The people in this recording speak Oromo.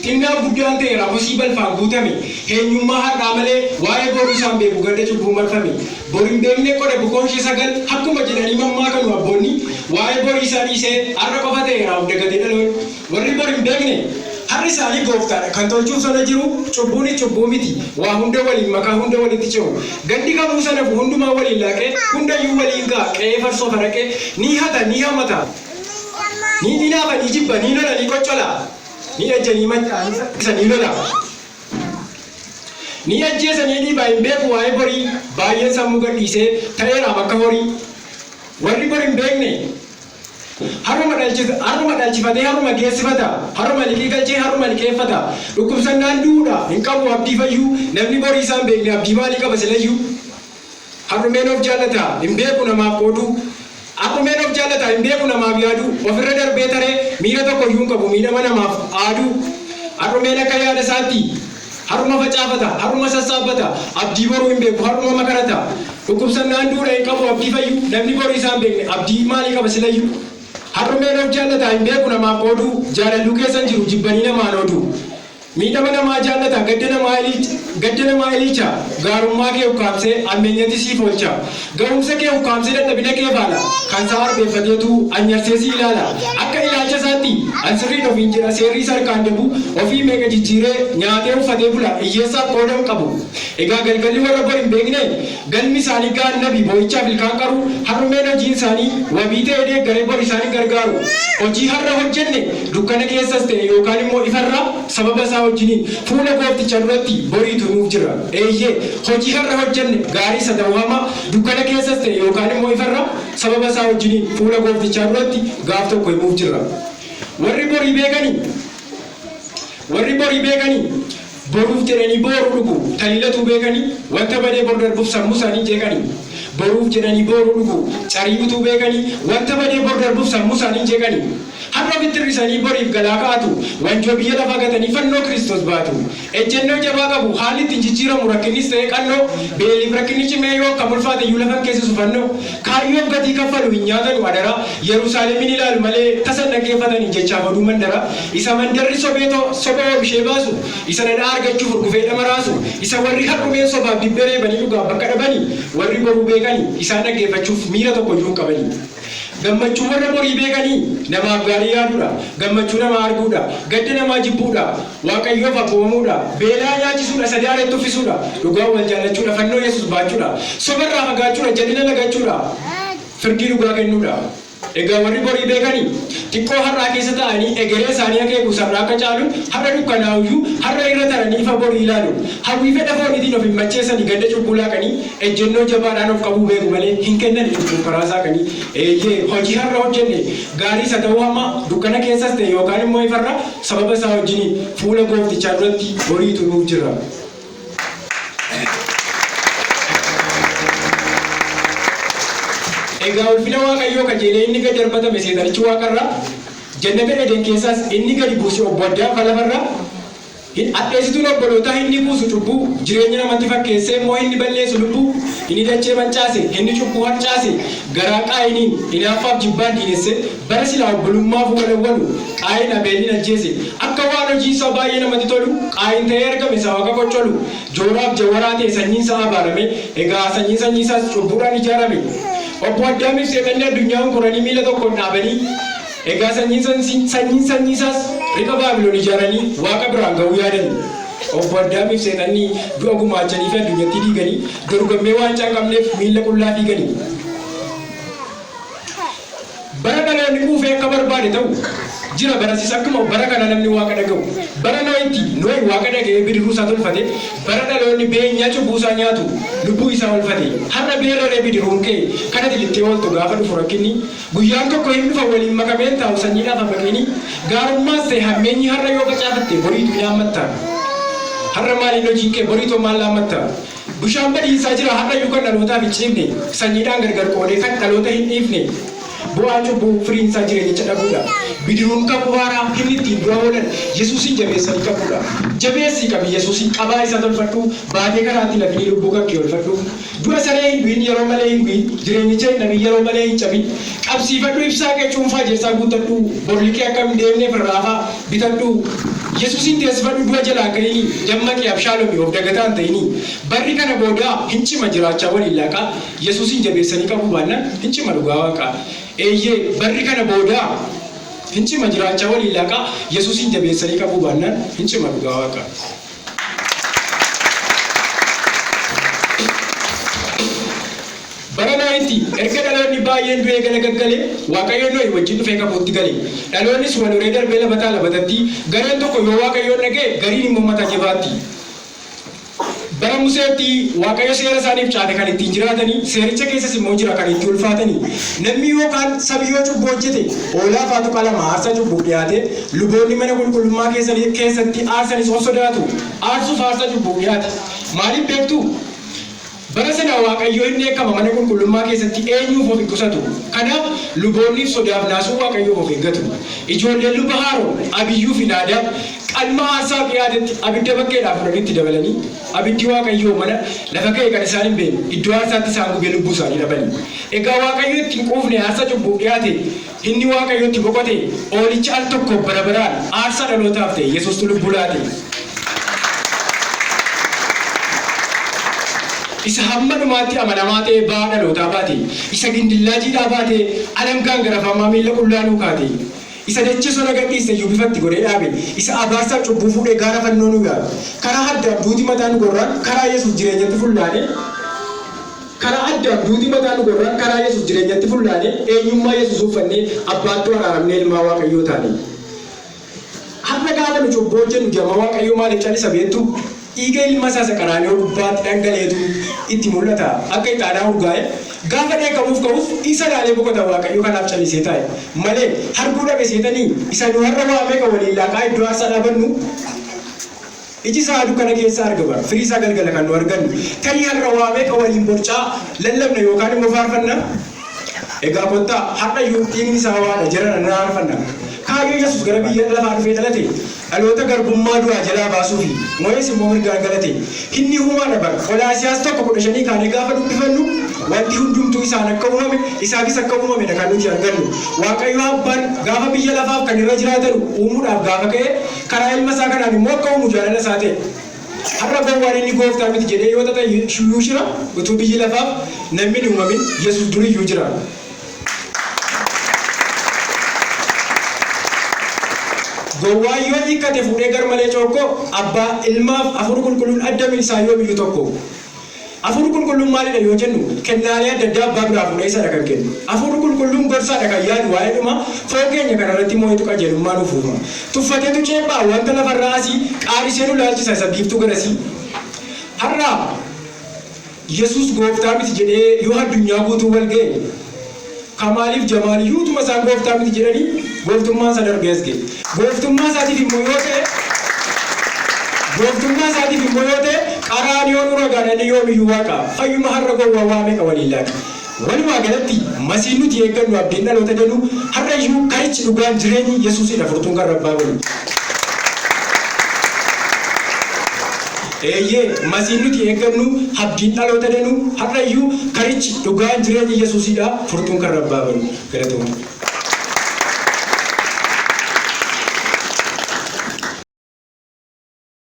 Xinnaa guddaan ta'e rakkosii balfaan guutame eenyummaa har'aa malee waa'ee boruu isaan beeku gadda cubbuu marfame boriin beekne qode bukoonshee sagal akkuma jedhanii mammaakanu abboonni waa'ee borii isaa dhiisee har'a qofa ta'eera hunda gatee dhaloon warri boriin beekne har'i isaanii gooftaadha kan tolchuuf sana jiru cubbuun cubbuu miti waa hunda waliin makaa hunda walitti ce'u gandi kamuu sana hundumaa waliin laaqee hundayyuu waliin ga'a qe'ee farsoo faraqee ni hata ni hamata ni dinaafa ni jibba ni lola ni qoccola ni ejjanii macaanii lola ni ajjeesanii dhiibaa hin beeku waa'ee borii baay'een sammuu gadhiisee ta'eera bakka horii warri boriin beekne haruma dhalchifatee haruma geessifata haruma liqii galchee haruma liqeeffata dhukkubsannaan duudha hin qabu abdii fayyuu namni borii isaan beekne abdii maalii qaba silayyuu harumeen of jaallata hin beeku namaaf qoodu harumeen of jaallata hin beeku namaaf yaadu ofirra darbee taree miira tokko iyyuu hin qabu miidhama namaaf aadu harumeen akka yaada isaatti haruma facaafata haruma sassaabbata abdii boruu hin beeku haruma makarata dhukkubsannaan duudha hin qabu abdii fayyuu namni borii isaan beekne abdii maalii qaba silayyuu harumeen of jaallata hin beeku namaaf qoodu jaalalluu keessan jiru jibbanii namaan oodu miidhama namaa jaallata gadda namaa ilicha gaarummaa kee ukkaamsee ammeenyatti siif oolcha ga'umsa kee ukkaamsee dadhabina kee baala kan isaa arbeeffateetu anyarsee si ilaala akka ilaalcha isaatti ansirriin ofiin jedha seerri isa harkaan deebu ofii meeqa jijjiiree nyaatee uffatee bula hiyyeessaaf qooda hin qabu egaa galgalli warra bor hin beekne galmi isaanii gaannabi boo'ichaaf ilkaan qaru harumeen hojiin isaanii wabii ta'ee deeggaree bor isaanii gargaaru hojii har'a hojjenne dukkana keessas ta'e yookaan immoo ifarra sababa isaa wajjiniin fuula goofticha duratti boriitu nuuf jira eeyyee hojii har'a hojjenne gaarii isa dawwaama dukkana keessas ta'e yookaan immoo ifarra sababa isaa wajjiniin fuula goofticha duratti gaaf tokko himuuf jira warri borii beekanii boruuf jedhanii booruu dhugu taliilatu beekanii wanta badee bor darbuuf sammuu isaanii jeeqanii boruuf jedhanii booruu dhugu cariibutuu beekanii wanta badee bor darbuuf sammuu isaanii jeeqanii har'a bittirrisanii boriif galaa kaa'atu wanjoo biyya lafaa gatanii fannoo Kiristoos baatu ejjennoo jabaa qabu haalli ittiin jijjiiramu rakkinnis ta'e qannoo beeliif rakkinni cimee yoo akka mulfaate iyyuu lafan keessisu fannoo kaayyoof gatii kaffalu hin nyaatanu adara Yerusaalemin ilaalu malee tasan dhaggeeffatanii jechaaf oduu mandara isa mandarri sobee oomishee baasu isa dhadhaa argachuuf urgufee dhamaraasu isa warri har'umeen sobaaf dibberee banii dhugaa bakka dhabanii warri boruu beekanii isaan dhaggeeffachuuf miira tokko iyyuu hin qabanii gammachuu warra borii beekanii namaaf gaarii yaaduudha gammachuu namaa arguudha gadda namaa jibbuudha waaqayyoof abboomamuudha beelaa nyaachisuudha sadaareetti uffisuudha dhugaa wal jaallachuudha fannoo Yesuus baachuudha sobarraa fagaachuudha jalina lagachuudha firdii dhugaa kennuudha egaa warri borii beekanii xiqqoo har'aa keessa ta'anii egeree isaanii akeeku sarraa akka caalu har'a dukkanaa'uyyuu har'a irra taranii ifa borii ilaalu hawwii fedha fooniitiin of hin macheessanii gadda cubbuu laaqanii ejjennoo jabaadhaan of qabuu beeku malee hin kennan cubbuu karaa saaqanii eeyyee hojii har'a hojjenne gaarii isa ta'uu hamma dukkana keessas ta'e yookaan immoo ifarra sababa isaa wajjiniin fuula gooftichaa duratti boriitu nuuf jira. egaa ulfina waaqayyoo kajeelee inni gad darbatame seexanichi waaqarraa jannata Eden keessaas inni gadi buuse obbo addaa falafarraa addeessituun obbolootaa inni buusu cubbuu jireenya namatti fakkeessee immoo inni balleessu lubbuu inni dachee mancaase inni cubbuu harcaase garaa qaayiniin hinaaffaaf jibbaan diinesse bara silaa obbolummaaf walawwalu qaayin abeelin ajjeese akka waan hojii isaa baay'ee namatti tolu qaayin ta'ee argame isa waaqa qoccolu jooraaf jawaraa ta'e sanyiin isaa abaarame egaa sanyiin isaas cubbuudhaan ijaarame obbo Addaamiif seexanni addunyaan koranii miila tokkoon dhaabanii egaa sanyiin isaas riqa Baabiloon ijaaranii waaqa biraan ga'uu yaadanii obbo Addaamiif seexanni du'a gumaachanii fi addunyatti diiganii dorgommee waan caaqamneef miila qullaa fiiganii bara dhaloonni kuufee akka barbaade ta'u jira barasis akkuma bara kana namni waaqa dhaga'u bara nooyi waaqa dhaga'ee bidiruu isaa tolfate bara dhaloonni beenyaa cubbuu isaa nyaatu lubbuu isaa olfate har'a beeraree bidiruun kee kana dilittee ooltu gaafa dhufu rakkinni guyyaan tokko hin dhufa waliin makameen taa'u sanyiidhaaf hafaqini gaarummaas ta'e hammeenyi har'a yoo facaafatte boriitu hin haammatta har'a maaliin hojiin kee boriitoo maal haammatta bishaan badiinsaa jira har'a iyyuu kan dhalootaaf hin ciifne sanyiidhaan gargar qoodee kan dhaloota hin dhiifne bu'aa cubbuu firiin isaa jireenya dhabuudha bidiruun qabu haaraa hin ittiin dura oolan Yesuusin jabeessanii qabuudha jabeessii qabi Yesuusin qabaa isa tolfadhu baatee karaatti lafanii lubbuu kakkee olfadhu du'a saree hin du'in yeroo malee hin du'in jireenyicha hin dhabin yeroo malee hin cabin qabsiifadhu ibsaa kee cuunfaa jeessaa guuttadhu borlikee akka hin deemneef irraafaa bitadhu Yesuusin teessifadhu du'a jalaa ka'ini dammaqee Abshaalomii of dagataan ta'ini barri kana booda hincima jiraachaa waliin laaqa Yesuusin jabeessanii qabu baannaan hincima dhugaa waaqa eeyyee barri kana booda hincima jiraachaa waliin laaqa Yesuusin jabeessanii qabu baannaan hincima dhugaa waaqa. Baranaayiti erga dhaloonni baay'een du'ee galagalee Waaqayyoon nooyi wajjin dhufee qabuutti galee dhaloonnis waloree darbee labataa labatatti gareen tokko yoo Waaqayyoon dhagee gariin immoo mataa jabaatti. Bara Museetti Waaqayyo seera isaaniif caafe kan ittiin jiraatanii seericha keessas immoo jira kan itti ulfaatanii namni yookaan sabi yoo cubbuu hojjete hoolaa faatu qalama aarsaa cubbuuf dhiyaate luboonni mana qulqullummaa keessatti aarsanis of sodaatu aarsuuf aarsaa cubbuuf dhiyaate maaliif beektu? Bara sana Waaqayyo inni eekama mana qulqullummaa keessatti eenyuuf of qusatu kanaaf luboonniif sodaaf naasuu Waaqayyoof of eeggatu ijoolleen luba Haaroo Abiyyuu fi Naadaab qalma aarsaa qiyaadetti abidda bakkeedhaaf fudhanitti dabalanii abiddi Waaqayyoo mana lafa ka'e kan isaan hin beekne iddoo aarsaatti isaan gubee lubbuu isaanii dhabanii egaa Waaqayyo ittiin quufne aarsaa cubbuuf dhiyaate inni Waaqayyo itti boqote oolicha al tokko bara baraan aarsaa dhalootaaf ta'e Yesuustu lubbuu laate. Isa hamma dhumaatti amanamaa ta'e ba'aa dhalootaa baate isa gindillaajiidhaa baate alangaan garafamaa miila qullaanuu kaate isa dachisoo nagadhiiste iyyuu bifatti godhee dhaabe isa abaarsaa cubbuu fuudhee gaara fannoo nu gaabe karaa addaan duuti mataan gorraan karaa Yesuus jireenyatti fullaane karaa addaan duuti mataan gorraan karaa Yesuus jireenyatti fullaane eenyummaa Yesuus uffannee abbaattuu araaramnee ilmaa Waaqayyoo taane. Har'a gaafa nu cubbuu hojjennu jama Waaqayyoo maaliif calisa beektu? Dhiiga ilma isaa Qaraaniyoon gubbaatti dhangaleetu itti mul'ata akka ixaanaa urgaa'e gaafa dheekamuuf ka'uuf isa laalee boqota Waaqayyo kanaaf calisee taa'e malee harkuu dhabe seetanii isa nu har'a waamee kan waliin laaqaa iddoo aarsaa dhaabannu iji isaa dukkana keessa argama firii isaa galgala kan nu argannu tarii har'a waamee kan waliin borcaa lallabna yookaan immoo faarfanna egaa kottaa har'a iyyuu dhiigni isaa waadha jiran na faarfanna. Kaayyoo Yesuus gara biyya lafaa dhufee dhalate dhaloota garbummaa du'aa jalaa baasuufi moo'es immoo mirgaan galate inni uumaadha bara Qolaasiyaas 1:15 kaanee gaafa dubbifannu wanti hundumtuu isaan akka uumame isaafis akka uumame kan nuti argannu Waaqayyo abbaan gaafa biyya lafaaf kan irra jiraatan uumuudhaaf gaafa ka'e karaa ilma isaa kanaan immoo akka uumu jaalala isaa ta'e har'a gowwaan inni gooftaa miti jedhee yoo ta'e iyyuu jira utuu biyyi lafaaf namni hin uumamin Yesuus duriyyuu jira. Gowwaan yoo hiikkate fuudhee garmalee cookoo abbaa ilmaaf afur qulqulluun adda milisaa yoo biyyu tokko afur qulqulluun maalidha yoo jennu kennaalee adda addaa abbaa biraa fuudhee isa kan kennu afur qulqulluun gorsaadha kan yaadu waa'ee dhuma foon keenya kanarratti moo'itu qajeelummaa nuuf uuma tuffateetu ceephaa wanta lafarraa asii qaarisee nu laalchisa isa biiftuu garasii har'a Yesuus gooftaa miti jedhee yoo addunyaa guutuu wal ga'e kamaaliif jamaaliyyuutuma isaan gooftaa miti jedhanii gooftummaan isa darbees ga'e gooftummaa isaatiif immoo yoo ta'e Qaraaniyoon uragaadhaan yoomiyyuu waaqa fayyuma har'a gowwaa waamee waliin laata walumaa galatti masiin nuti eeggannu abdiin dhaloota danuu har'a iyyuu karichi dhugaan jireenyi Yesuusidha furtuun kan rabbaa waliin. Eeyyee masiin nuti eeggannu abdiin dhaloota danuu har'a iyyuu karichi dhugaan jireenyi Yesuusidha furtuun kan rabbaa waliin galatoomne.